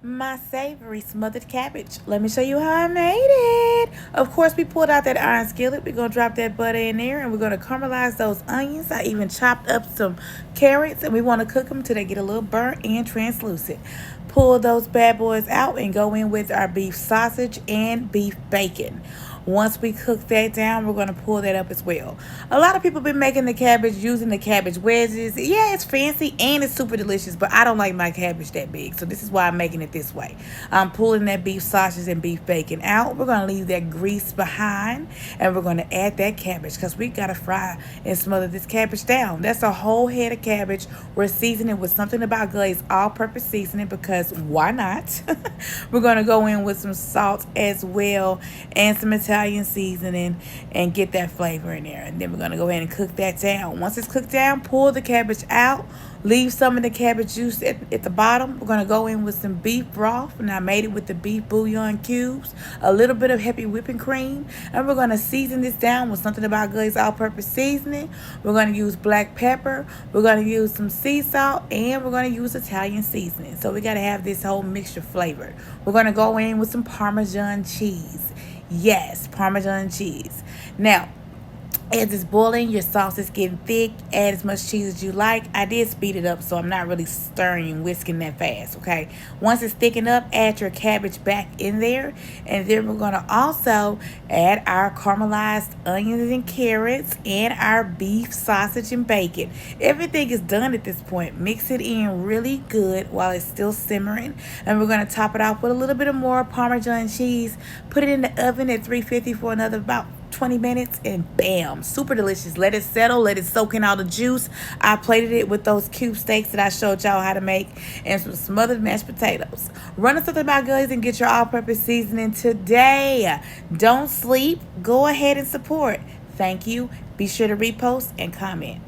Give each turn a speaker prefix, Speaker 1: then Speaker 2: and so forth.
Speaker 1: My savory smothered cabbage. Let me show you how I made it. Of course, we pulled out that iron skillet. We're going to drop that butter in there and we're going to caramelize those onions. I even chopped up some carrots and we want to cook them till they get a little burnt and translucent. Pull those bad boys out and go in with our beef sausage and beef bacon. Once we cook that down, we're going to pull that up as well. A lot of people been making the cabbage using the cabbage wedges. Yeah, it's fancy and it's super delicious, but I don't like my cabbage that big. So this is why I'm making it this way. I'm pulling that beef sausage and beef bacon out. We're going to leave that grease behind and we're going to add that cabbage because we got to fry and smother this cabbage down. That's a whole head of cabbage. We're seasoning with something about glaze all-purpose seasoning because why not? We're going to go in with some salt as well and some Italian seasoning and get that flavor in there. And then we're going to go ahead and cook that down. Once it's cooked down, pull the cabbage out. Leave some of the cabbage juice at the bottom. We're going to go in with some beef broth. And I made it with the beef bouillon cubes. A little bit of heavy whipping cream. And we're going to season this down with something about glaze all-purpose seasoning. We're going to use black pepper. We're going to use some sea salt. And we're going to use Italian seasoning. So we got to have this whole mixture flavored. We're going to go in with some Parmesan cheese. Yes, Parmesan cheese. Now, as it's boiling, your sauce is getting thick. Add as much cheese as you like. I did speed it up, so I'm not really stirring and whisking that fast, okay? Once it's thickened up, add your cabbage back in there. And then we're going to also add our caramelized onions and carrots and our beef sausage and bacon. Everything is done at this point. Mix it in really good while it's still simmering. And we're going to top it off with a little bit of more Parmesan cheese. Put it in the oven at 350 for another about 20 minutes and bam, super delicious. Let it settle, let it soak in all the juice. I plated it with those cube steaks that I showed y'all how to make and some smothered mashed potatoes. Run something about guys and get your all-purpose seasoning today. Don't sleep. Go ahead and support. Thank you. Be sure to repost and comment.